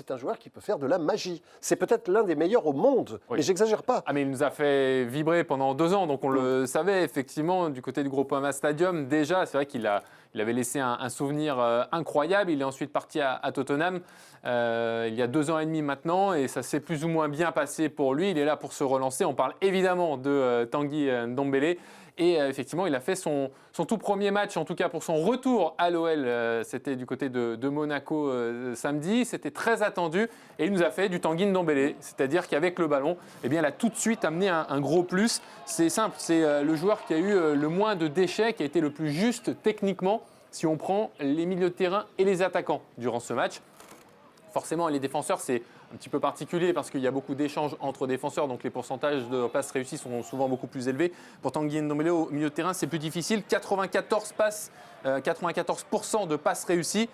c'est un joueur qui peut faire de la magie. C'est peut-être l'un des meilleurs au monde, mais j'exagère pas. Ah mais il nous a fait vibrer pendant 2 ans, donc on le savait effectivement du côté du Groupama Stadium. Déjà, c'est vrai qu'il avait laissé un souvenir incroyable. Il est ensuite parti à Tottenham il y a 2 ans et demi maintenant, et ça s'est plus ou moins bien passé pour lui. Il est là pour se relancer. On parle évidemment de Tanguy Ndombele. Et effectivement, il a fait son tout premier match, en tout cas pour son retour à l'OL. C'était du côté de Monaco samedi. C'était très attendu. Et il nous a fait du Tanguy Ndombele. C'est-à-dire qu'avec le ballon, eh bien, il a tout de suite amené un gros plus. C'est simple, c'est le joueur qui a eu le moins de déchets, qui a été le plus juste techniquement, si on prend les milieux de terrain et les attaquants durant ce match. Forcément, les défenseurs, c'est un petit peu particulier parce qu'il y a beaucoup d'échanges entre défenseurs, donc les pourcentages de passes réussies sont souvent beaucoup plus élevés. Pour Tanguy Ndombele, au milieu de terrain, c'est plus difficile. 94% de passes réussies.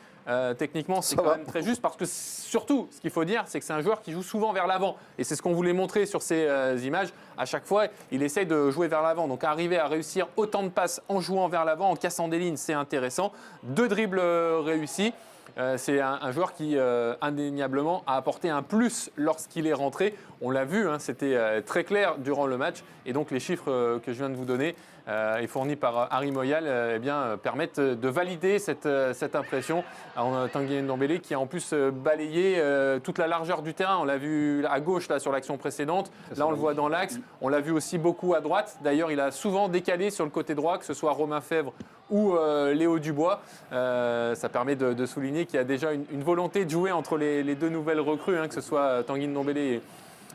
Techniquement, c'est quand même très juste parce que surtout, ce qu'il faut dire, c'est que c'est un joueur qui joue souvent vers l'avant. Et c'est ce qu'on voulait montrer sur ces images. À chaque fois, il essaye de jouer vers l'avant. Donc arriver à réussir autant de passes en jouant vers l'avant, en cassant des lignes, c'est intéressant. 2 dribbles réussis. C'est un joueur qui, indéniablement, a apporté un plus lorsqu'il est rentré. On l'a vu, hein, c'était très clair durant le match. Et donc, les chiffres que je viens de vous donner et fournis par Harry Moyal permettent de valider cette impression. Tanguy Ndombele qui a en plus balayé toute la largeur du terrain. On l'a vu à gauche là, sur l'action précédente. Là, on le voit dans l'axe. On l'a vu aussi beaucoup à droite. D'ailleurs, il a souvent décalé sur le côté droit, que ce soit Romain Fèvre ou Léo Dubois. Ça permet de souligner qu'il y a déjà une volonté de jouer entre les 2 nouvelles recrues, hein, que ce soit Tanguy Ndombele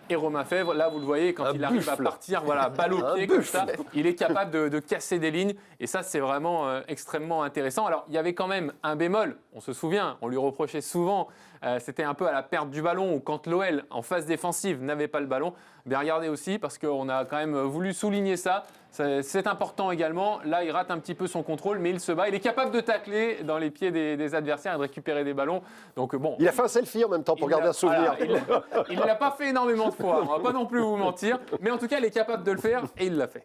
et Romain Fèvre. Là, vous le voyez, quand il arrive à partir balle au pied comme ça, il est capable de casser des lignes. Et ça, c'est vraiment extrêmement intéressant. Alors, il y avait quand même un bémol. On se souvient, on lui reprochait souvent, c'était un peu à la perte du ballon, ou quand l'OL, en phase défensive, n'avait pas le ballon. Mais regardez aussi, parce qu'on a quand même voulu souligner ça. C'est important également. Là, il rate un petit peu son contrôle, mais il se bat. Il est capable de tacler dans les pieds des adversaires et de récupérer des ballons. Donc, bon, il a fait un selfie en même temps pour garder un souvenir. Il ne l'a pas fait énormément de fois. On ne va pas non plus vous mentir. Mais en tout cas, il est capable de le faire et il l'a fait.